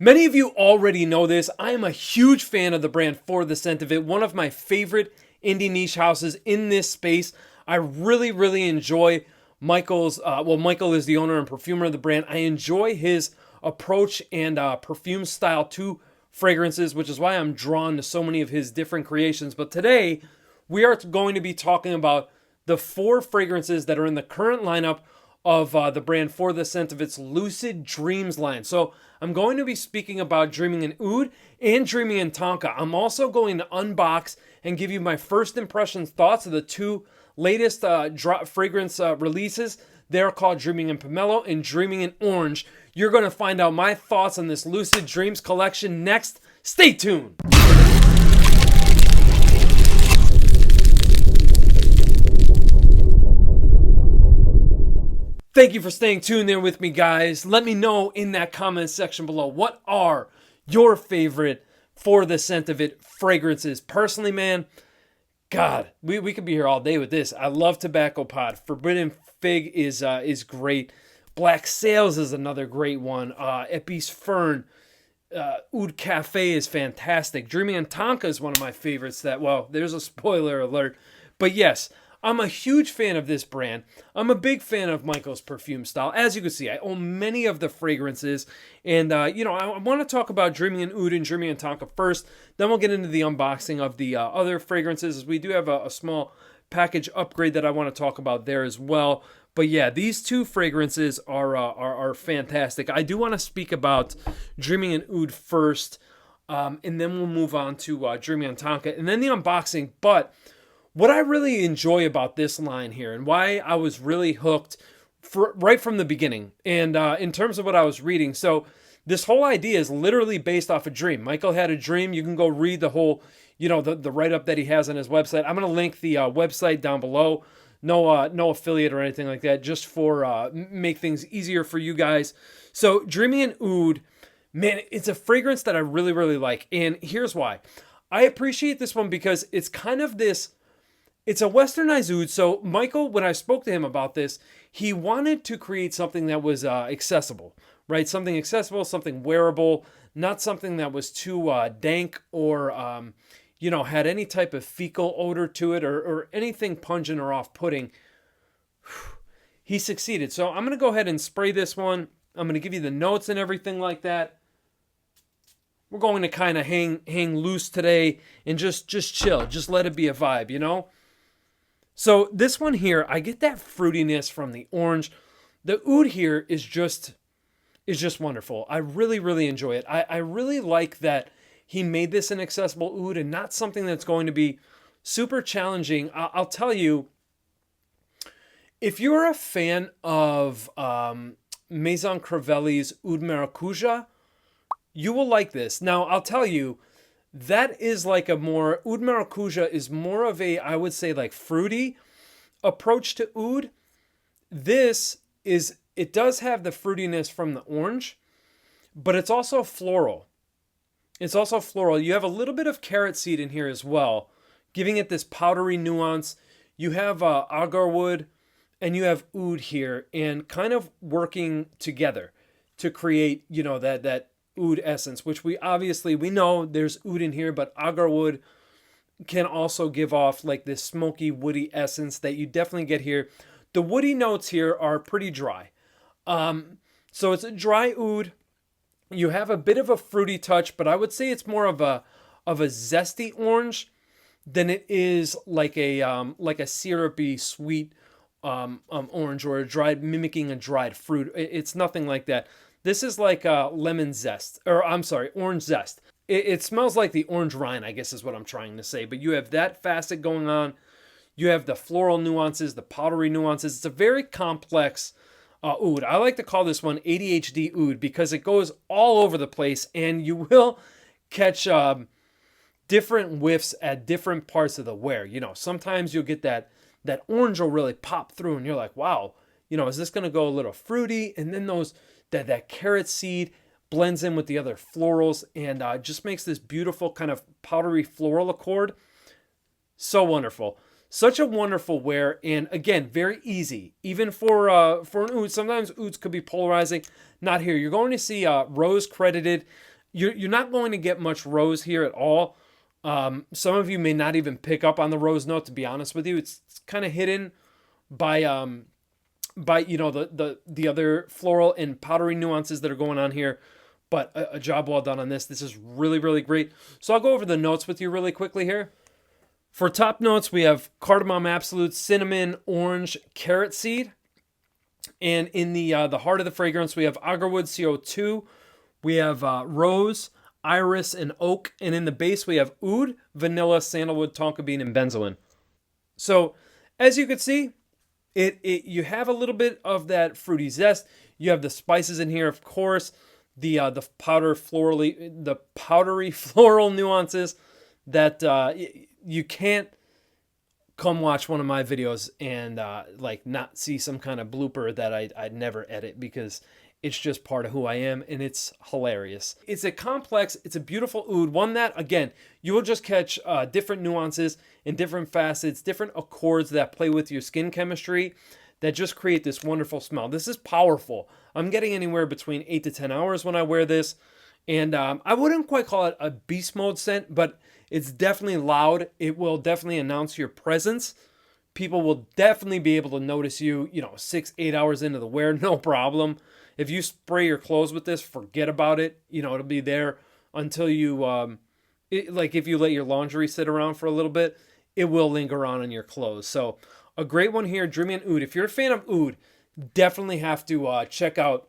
Many of you already know this. I am a huge fan of the brand For the Scent of It, one of my favorite indie niche houses in this space. I really enjoy Michael's, Michael is the owner and perfumer of the brand. I enjoy his approach and perfume style to fragrances, which is why I'm drawn to so many of his different creations. But today, we are going to be talking about the 4 fragrances that are in the current lineup of the brand For the Scent of Its Lucid Dreams line. So I'm going to be speaking about Dreaming in Oud and Dreaming in Tonka. I'm also going to unbox and give you my first impressions, thoughts of the 2 latest fragrance releases. They're called Dreaming in Pomelo and Dreaming in Orange. You're going to find out my thoughts on this Lucid Dreams collection next. Stay tuned. Thank you for staying tuned there with me, guys. Let me know in that comment section below, what are your favorite For the Scent of It fragrances? Personally, man, God, we could be here all day with this. I love Tobacco Pod. Forbidden Fig is great. Black Sails is another great one. Epis Fern. Oud Cafe is fantastic. Dreaming in Tonka is one of my favorites. There's a spoiler alert. But yes, I'm a huge fan of this brand. I'm a big fan of Michael's perfume style. As you can see, I own many of the fragrances. And, I want to talk about Dreaming in Oud and Dreaming in Tonka first. Then we'll get into the unboxing of the other fragrances. We do have a small package upgrade that I want to talk about there as well. But yeah, these 2 fragrances are fantastic. I do want to speak about Dreaming in Oud first. And then we'll move on to Dreaming in Tonka. And then the unboxing. But what I really enjoy about this line here and why I was really hooked right from the beginning and in terms of what I was reading. So this whole idea is literally based off a dream. Michael had a dream. You can go read the whole, the write-up that he has on his website. I'm going to link the website down below. No affiliate or anything like that, just for make things easier for you guys. So Dreaming in Oud, man, it's a fragrance that I really like. And here's why. I appreciate this one because it's kind of this... It's a westernized oud. So Michael, when I spoke to him about this, he wanted to create something that was accessible, right? Something accessible, something wearable, not something that was too dank or, had any type of fecal odor to it or anything pungent or off-putting. He succeeded. So I'm going to go ahead and spray this one. I'm going to give you the notes and everything like that. We're going to kind of hang loose today and just chill. Just let it be a vibe, So this one here, I get that fruitiness from the orange. The oud here is just wonderful. I really enjoy it. I really like that he made this an accessible oud and not something that's going to be super challenging. I'll tell you, if you're a fan of Maison Crivelli's Oud Maracuja, you will like this. Now, I'll tell you, that is like Oud Maracuja is more of a, I would say, like fruity approach to oud. It does have the fruitiness from the orange, but it's also floral. You have a little bit of carrot seed in here as well, giving it this powdery nuance. You have agarwood and you have oud here and kind of working together to create, that oud essence, which we know there's oud in here, but agarwood can also give off like this smoky, woody essence that you definitely get here. The woody notes here are pretty dry. So it's a dry oud. You have a bit of a fruity touch, but I would say it's more of a zesty orange than it is like a syrupy, sweet orange or mimicking a dried fruit. It's nothing like that. This is like lemon zest, or I'm sorry, orange zest. It smells like the orange rind, I guess is what I'm trying to say. But you have that facet going on. You have the floral nuances, the powdery nuances. It's a very complex oud. I like to call this one ADHD oud because it goes all over the place, and you will catch different whiffs at different parts of the wear. Sometimes you'll get that orange will really pop through, and you're like, wow, is this going to go a little fruity? And then that carrot seed blends in with the other florals and just makes this beautiful kind of powdery floral accord. So wonderful. Such a wonderful wear, and again, very easy. Even for an oud, sometimes ouds could be polarizing. Not here. You're going to see rose credited. You're not going to get much rose here at all. Some of you may not even pick up on the rose note. To be honest with you, it's kind of hidden by the other floral and powdery nuances that are going on here. But a job well done on this. This is really, really great. So I'll go over the notes with you really quickly here. For top notes, we have cardamom absolute, cinnamon, orange, carrot seed. And in the heart of the fragrance, we have agarwood, CO2. We have rose, iris, and oak. And in the base, we have oud, vanilla, sandalwood, tonka bean, and benzoin. So as you can see, you have a little bit of that fruity zest. You have the spices in here, of course. The powdery floral nuances that you can't come watch one of my videos and like not see some kind of blooper that I'd never edit, because it's just part of who I am, and it's hilarious. It's a complex, it's a beautiful oud, one that, again, you will just catch different nuances and different facets, different accords that play with your skin chemistry that just create this wonderful smell. This is powerful. I'm getting anywhere between 8 to 10 hours when I wear this, and I wouldn't quite call it a beast mode scent, but it's definitely loud. It will definitely announce your presence. People will definitely be able to notice you, 6, 8 hours into the wear, no problem. If you spray your clothes with this, forget about it. It'll be there until you, like if you let your laundry sit around for a little bit, it will linger on your clothes. So a great one here, Dreamy Oud. If you're a fan of oud, definitely have to check out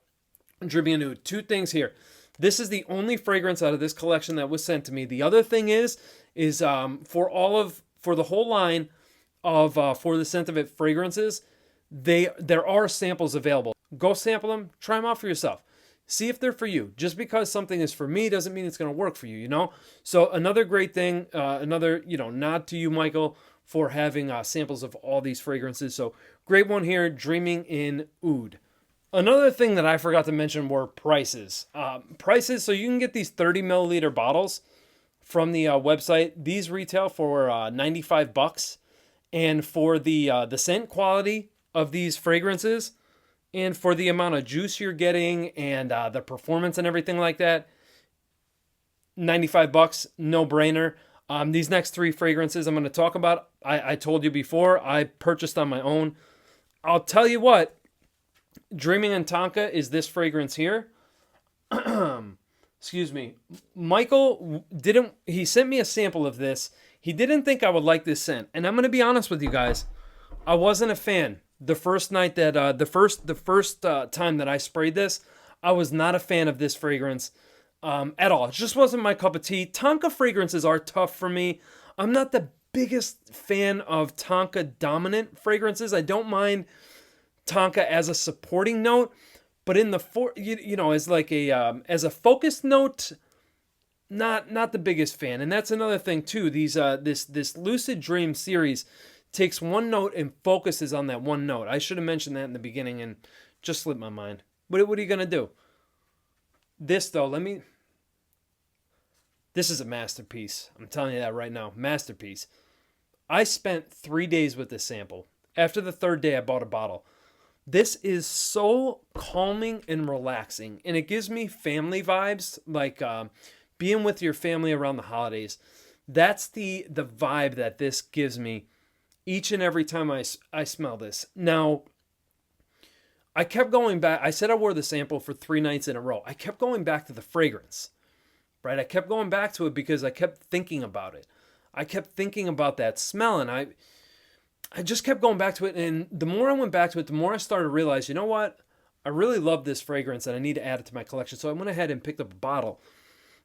Dreamy Oud. Two things here. This is the only fragrance out of this collection that was sent to me. The other thing is for the whole line of For the Scent of It fragrances, there are samples available. Go sample them, try them out for yourself. See if they're for you. Just because something is for me doesn't mean it's going to work for you, So another great thing, another, nod to you, Michael, for having samples of all these fragrances. So great one here, Dreaming in Oud. Another thing that I forgot to mention were prices. So you can get these 30 milliliter bottles from the website. These retail for $95, and for the scent quality of these fragrances, and for the amount of juice you're getting and the performance and everything like that, $95, no brainer. These next three fragrances I'm going to talk about, I told you before, I purchased on my own. I'll tell you what. Dreaming in Tonka is this fragrance here. Excuse me. Michael he sent me a sample of this. He didn't think I would like this scent. And I'm going to be honest with you guys. I wasn't a fan. The first night that, the first time that I sprayed this, I was not a fan of this fragrance at all. It just wasn't my cup of tea. Tonka fragrances are tough for me. I'm not the biggest fan of Tonka dominant fragrances. I don't mind Tonka as a supporting note, but in the as like as a focused note, not the biggest fan. And that's another thing too. These this Lucid Dream series takes one note and focuses on that one note. I should have mentioned that in the beginning and just slipped my mind. What are you gonna do? This though, this is a masterpiece. I'm telling you that right now, masterpiece. I spent 3 days with this sample. After the third day, I bought a bottle. This is so calming and relaxing, and it gives me family vibes, like being with your family around the holidays. That's the vibe that this gives me each and every time I smell this. Now, I kept going back. I said I wore the sample for 3 nights in a row. I kept going back to the fragrance, right? I kept going back to it because I kept thinking about it. I kept thinking about that smell, and I just kept going back to it, and the more I went back to it, the more I started to realize, you know what? I really love this fragrance, and I need to add it to my collection. So I went ahead and picked up a bottle.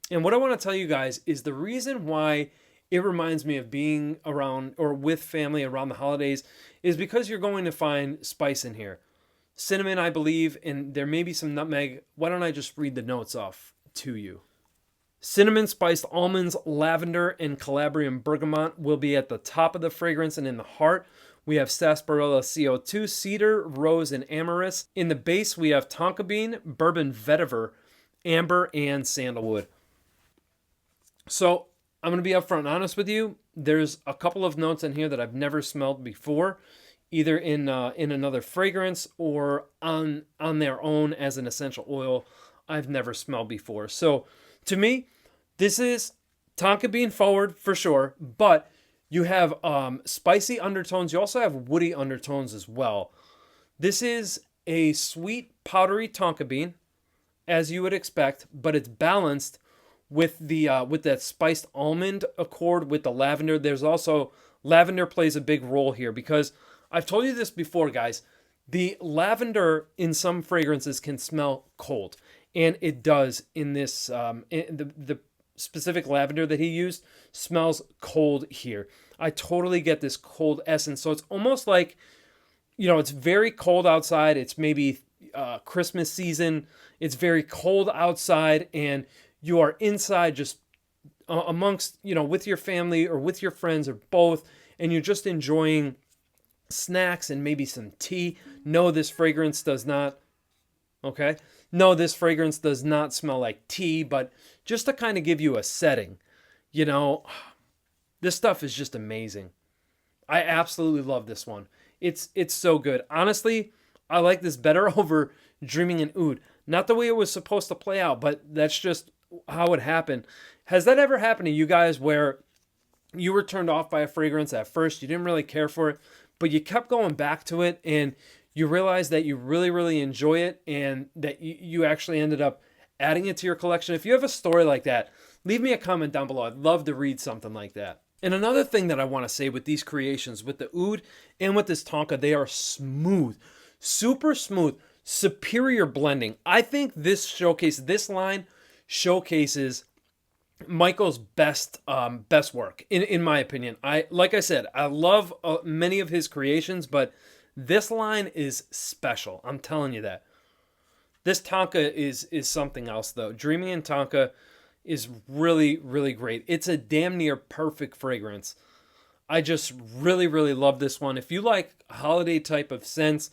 And what I want to tell you guys is the reason why it reminds me of being around or with family around the holidays is because you're going to find spice in here. Cinnamon, I believe, and there may be some nutmeg. Why don't I just read the notes off to you? Cinnamon, spiced almonds, lavender, and Calabrian bergamot will be at the top of the fragrance, and in the heart, we have sarsaparilla, CO2, cedar, rose, and amaryllis. In the base, we have tonka bean, bourbon vetiver, amber, and sandalwood. So I'm going to be upfront and honest with you. there's a couple of notes in here that I've never smelled before, either in another fragrance or on their own as an essential oil. I've never smelled before. So to me, this is tonka bean forward for sure, but you have spicy undertones. You also have woody undertones as well. This is a sweet, powdery tonka bean, as you would expect, but it's balanced with the with that spiced almond accord with the lavender. There's also lavender plays a big role here because I've told you this before, guys. The lavender in some fragrances can smell cold, and it does in this. The specific lavender that he used smells cold here. I totally get this cold essence, so it's almost like, it's very cold outside. It's maybe Christmas season. It's very cold outside, and you are inside just amongst, with your family or with your friends or both, and you're just enjoying snacks and maybe some tea. No, this fragrance does not. Okay. No, this fragrance does not smell like tea, but just to kind of give you a setting, this stuff is just amazing. I absolutely love this one. It's so good. Honestly, I like this better over Dreaming in Oud. Not the way it was supposed to play out, but that's just how it happened. Has that ever happened to you guys where you were turned off by a fragrance at first, you didn't really care for it, but you kept going back to it and you realized that you really, really enjoy it and that you actually ended up adding it to your collection? If you have a story like that, leave me a comment down below. I'd love to read something like that. And another thing that I want to say with these creations, with the oud and with this tonka, they are smooth, super smooth, superior blending. I think this line showcases Michael's best work, in my opinion. Like I said, I love many of his creations, but this line is special. I'm telling you that. This tonka is something else, though. Dreaming in Tonka is really, really great. It's a damn near perfect fragrance. I just really, really love this one. If you like holiday type of scents,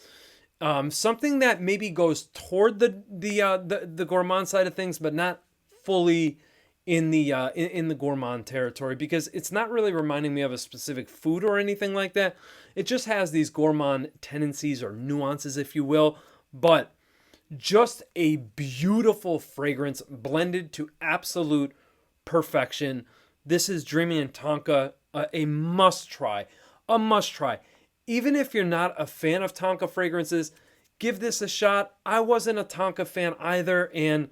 something that maybe goes toward the gourmand side of things, but not fully in the gourmand territory, because it's not really reminding me of a specific food or anything like that. It just has these gourmand tendencies or nuances, if you will, but just a beautiful fragrance blended to absolute perfection. This is Dreaming in Tonka, a must try, a must try. Even if you're not a fan of tonka fragrances, give this a shot. I wasn't a tonka fan either, and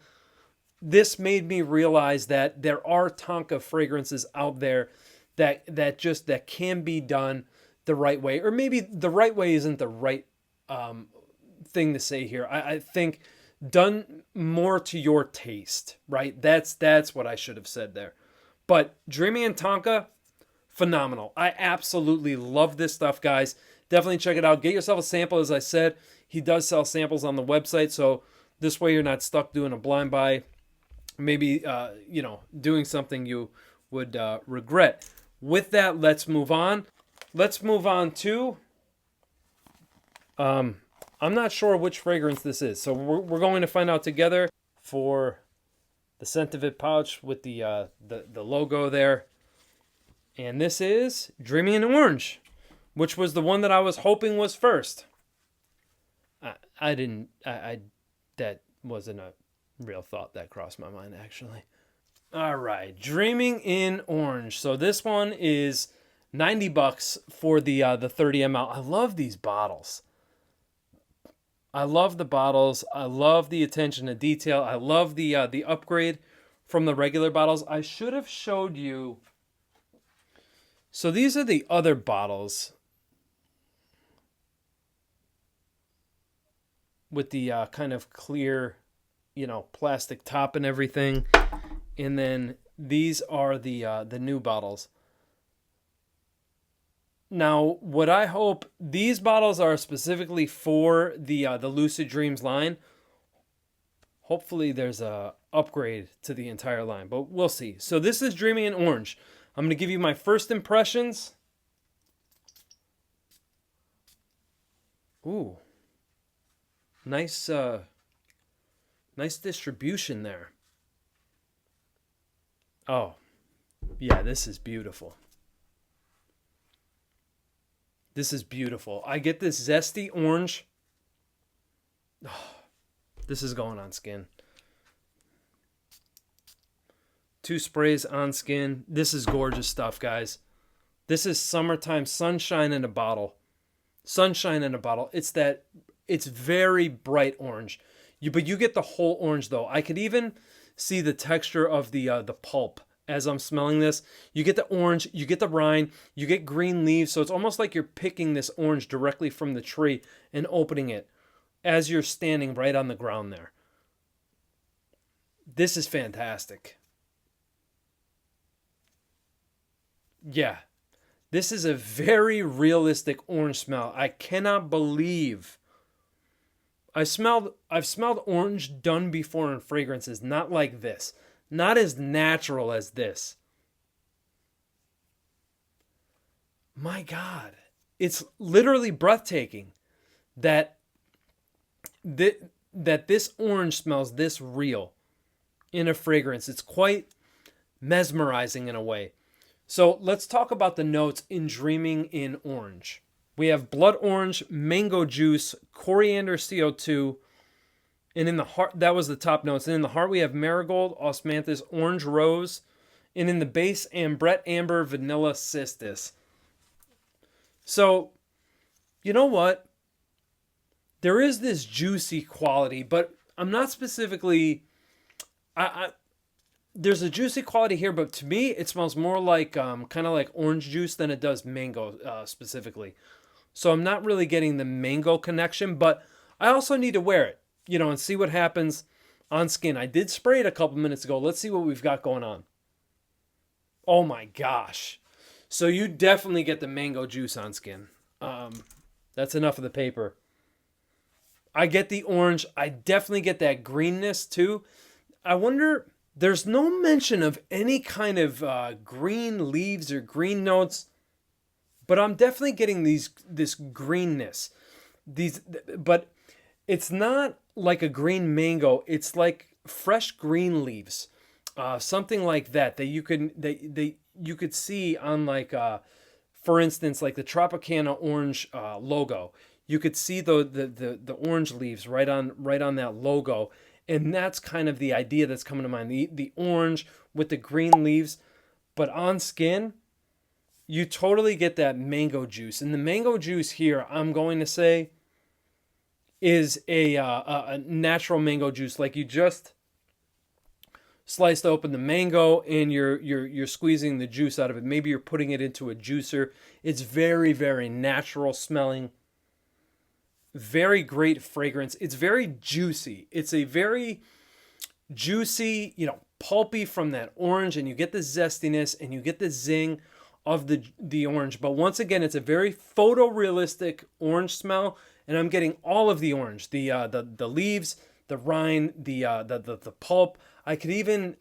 this made me realize that there are tonka fragrances out there that can be done the right way, or maybe the right way isn't the right thing to say here. I think done more to your taste, right? That's what I should have said there. But Dreaming in Tonka, phenomenal. I absolutely love this stuff, guys. Definitely check it out. Get yourself a sample. As I said, he does sell samples on the website, so this way you're not stuck doing a blind buy. Maybe, doing something you would regret. With that, let's move on. Let's move on to, I'm not sure which fragrance this is, so we're going to find out together for the Scent of It pouch with the logo there. And this is Dreaming in Orange, which was the one that I was hoping was first. That wasn't a real thought that crossed my mind, actually. All right, Dreaming in Orange. So this one is $90 for the 30 ml. I love these bottles. I love the bottles. I love the attention to detail. I love the upgrade from the regular bottles. I should have showed you. So these are the other bottles with the kind of clear, plastic top and everything. And then these are the new bottles. Now, what I hope, these bottles are specifically for the Lucid Dreams line. Hopefully there's a upgrade to the entire line, but we'll see. So this is Dreaming in Orange. I'm going to give you my first impressions. Ooh. Nice distribution there. Oh, yeah, this is beautiful. This is beautiful. I get this zesty orange. Oh, this is going on skin. 2 sprays on skin. This is gorgeous stuff, guys. This is summertime sunshine in a bottle. Sunshine in a bottle. It's very bright orange. But you get the whole orange though. I could even see the texture of the pulp as I'm smelling this. You get the orange, you get the rind, you get green leaves. So it's almost like you're picking this orange directly from the tree and opening it as you're standing right on the ground there. This is fantastic. Yeah. This is a very realistic orange smell. I cannot believe I've smelled orange done before in fragrances, not like this. Not as natural as this. My God. It's literally breathtaking that this orange smells this real in a fragrance. It's quite mesmerizing in a way. So let's talk about the notes in Dreaming in Orange. We have blood orange, mango juice, coriander CO2, and in the heart, that was the top notes. And in the heart, we have marigold, osmanthus, orange rose, and in the base, ambrette, amber, vanilla, cistus. So, you know what? There is this juicy quality, but I'm not specifically... There's a juicy quality here, but to me, it smells more like kind of like orange juice than it does mango specifically. So I'm not really getting the mango connection, but I also need to wear it, and see what happens on skin. I did spray it a couple minutes ago. Let's see what we've got going on. Oh my gosh. So you definitely get the mango juice on skin. That's enough of the paper. I get the orange. I definitely get that greenness too. I wonder... There's no mention of any kind of green leaves or green notes, but I'm definitely getting this greenness. But it's not like a green mango. It's like fresh green leaves, something like that you could see on like for instance like the Tropicana orange logo. You could see the orange leaves right on that logo. And that's kind of the idea that's coming to mind. The orange with the green leaves. But on skin, you totally get that mango juice. And the mango juice here, I'm going to say, is a natural mango juice. Like you just sliced open the mango and you're squeezing the juice out of it. Maybe you're putting it into a juicer. It's very, very natural smelling. Very great fragrance. It's very juicy. It's a very juicy, pulpy from that orange, and you get the zestiness and you get the zing of the orange. But once again, it's a very photorealistic orange smell, and I'm getting all of the orange, the leaves, the rind, the pulp. I could even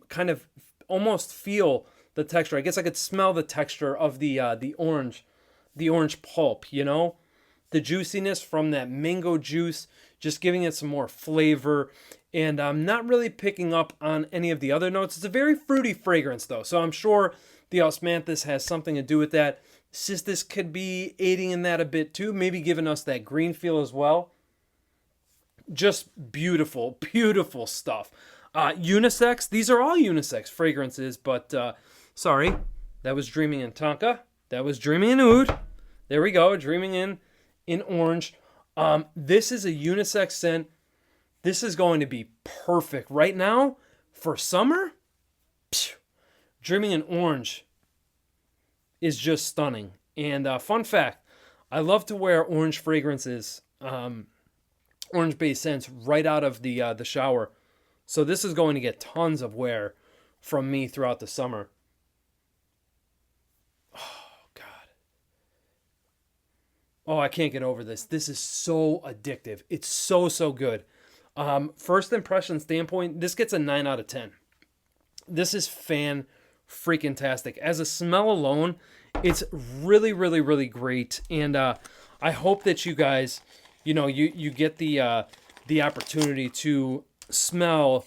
kind of almost feel the texture. I guess I could smell the texture of the orange pulp. The juiciness from that mango juice, just giving it some more flavor. And I'm not really picking up on any of the other notes. It's a very fruity fragrance, though. So I'm sure the osmanthus has something to do with that. Cistus could be aiding in that a bit, too. Maybe giving us that green feel as well. Just beautiful, beautiful stuff. Unisex. These are all unisex fragrances. But, sorry. That was Dreaming in Tonka. That was Dreaming in Oud. There we go. Dreaming in orange. This is a unisex scent. This is going to be perfect right now for summer. Dreaming in Orange is just stunning. And fun fact, I love to wear orange fragrances, orange-based scents right out of the shower. So this is going to get tons of wear from me throughout the summer. Oh, I can't get over this. This is so addictive. It's so good. First impression standpoint, this gets a 9 out of 10. This is fan-freaking-tastic. As a smell alone, it's really, really, really great. And I hope that you guys, you get the opportunity to smell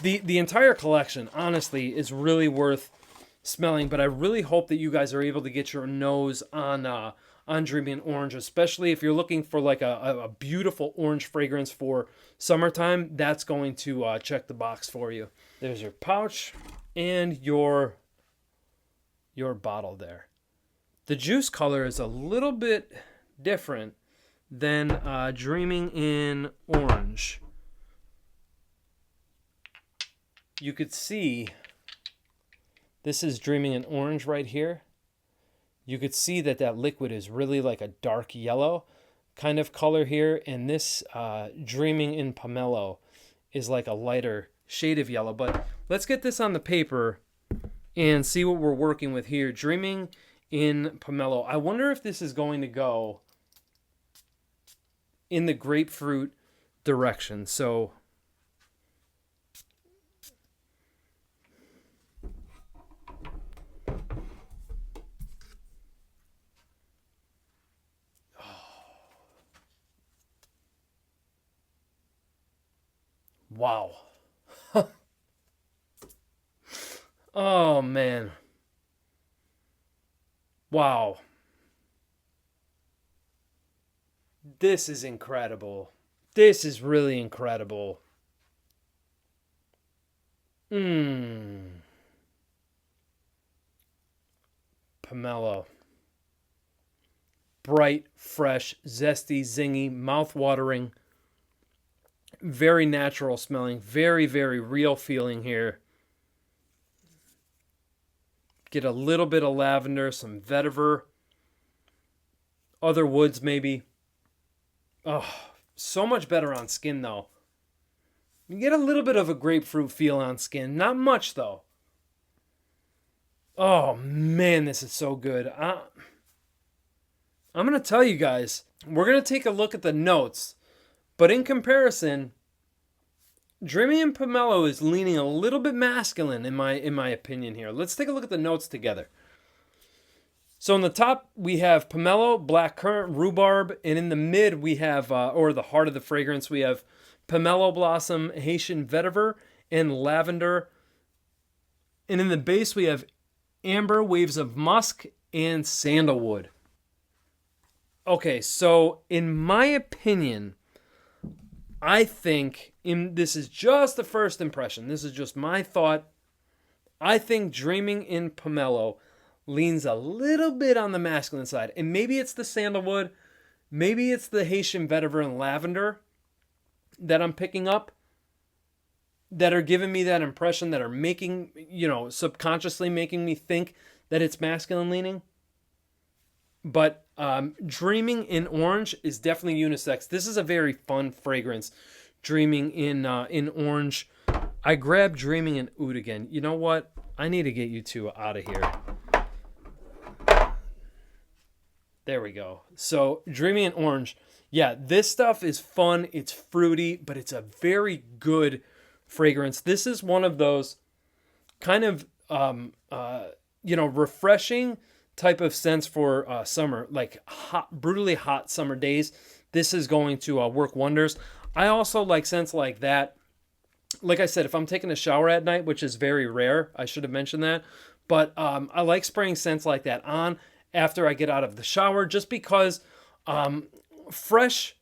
the entire collection. Honestly, is really worth smelling. But I really hope that you guys are able to get your nose on on Dreaming in Orange, especially if you're looking for like a beautiful orange fragrance for summertime. That's going to check the box for you. There's your pouch and your bottle there. The juice color is a little bit different than Dreaming in Orange. You could see this is Dreaming in Orange right here. You could see that liquid is really like a dark yellow kind of color here. And this Dreaming in Pomelo is like a lighter shade of yellow. But let's get this on the paper and see what we're working with here. Dreaming in Pomelo. I wonder if this is going to go in the grapefruit direction. So wow. Oh, man. Wow. This is incredible. This is really incredible. Pomelo. Bright, fresh, zesty, zingy, mouth-watering. Very natural smelling. Very, very real feeling here. Get a little bit of lavender, some vetiver, other woods maybe. Oh, so much better on skin though. You get a little bit of a grapefruit feel on skin. Not much though. Oh man, this is so good. I'm going to tell you guys, we're going to take a look at the notes. But in comparison, Dreaming in Pomelo is leaning a little bit masculine in my opinion here. Let's take a look at the notes together. So on the top, we have pomelo, blackcurrant, rhubarb, and in the mid, we have, or the heart of the fragrance, we have pomelo blossom, Haitian vetiver, and lavender. And in the base, we have amber, waves of musk, and sandalwood. Okay, so in my opinion, I think, this is just the first impression, this is just my thought, I think Dreaming in Pomelo leans a little bit on the masculine side. And maybe it's the sandalwood, maybe it's the Haitian vetiver and lavender that I'm picking up, that are giving me that impression, that are making, subconsciously making me think that it's masculine leaning. But Dreaming in Orange is definitely unisex. This is a very fun fragrance, Dreaming in Orange. I grabbed Dreaming in Oud again. You know what? I need to get you two out of here. There we go. So Dreaming in Orange. Yeah, this stuff is fun. It's fruity, but it's a very good fragrance. This is one of those kind of, refreshing type of scents for summer, like hot, brutally hot summer days. This is going to work wonders. I also like scents like that. Like I said, if I'm taking a shower at night, which is very rare, I should have mentioned that. But I like spraying scents like that on after I get out of the shower, just because fresh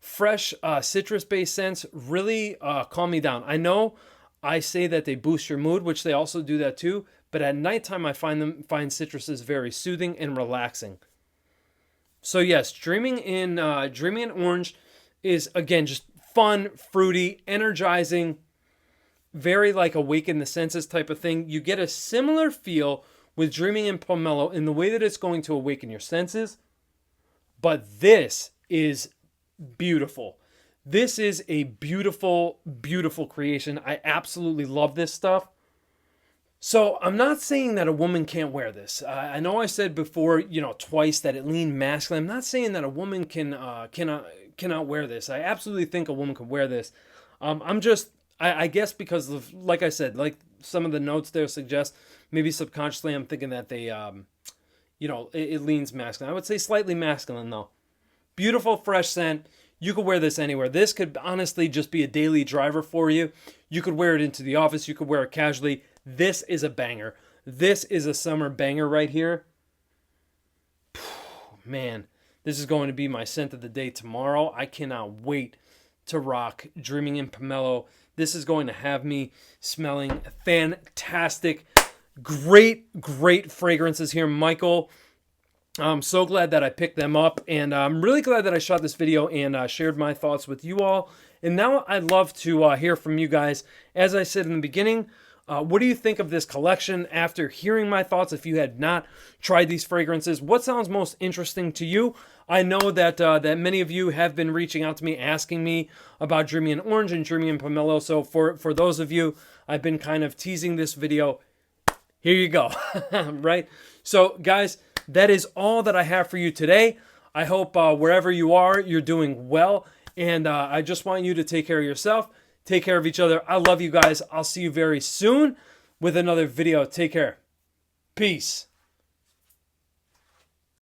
citrus-based scents really calm me down. I know I say that they boost your mood, which they also do that too. But at nighttime, I find citruses very soothing and relaxing. So yes, Dreaming in Orange is, again, just fun, fruity, energizing, very like awaken the senses type of thing. You get a similar feel with Dreaming in Pomelo in the way that it's going to awaken your senses. But this is beautiful. This is a beautiful, beautiful creation. I absolutely love this stuff. So I'm not saying that a woman can't wear this. I know I said before, twice that it leaned masculine. I'm not saying that a woman cannot wear this. I absolutely think a woman could wear this. I guess because of, like I said, like some of the notes there suggest, maybe subconsciously I'm thinking that they, it leans masculine. I would say slightly masculine though. Beautiful, fresh scent. You could wear this anywhere. This could honestly just be a daily driver for you. You could wear it into the office. You could wear it casually. This is a banger. This is a summer banger right here. man, this is going to be my scent of the day tomorrow. I cannot wait to rock Dreaming in Pomelo. This is going to have me smelling fantastic. Great fragrances here, Michael. I'm so glad that I picked them up, and I'm really glad that I shot this video and shared my thoughts with you all. And now I'd love to hear from you guys. As I said in the beginning, what do you think of this collection after hearing my thoughts? If you had not tried these fragrances, what sounds most interesting to you? I know that that many of you have been reaching out to me, asking me about Dreamy in Orange and Dreamy in Pomelo. So for those of you, I've been kind of teasing this video. Here you go, right? So guys, that is all that I have for you today. I hope wherever you are, you're doing well. And I just want you to take care of yourself. Take care of each other. I love you guys. I'll see you very soon with another video. Take care. Peace.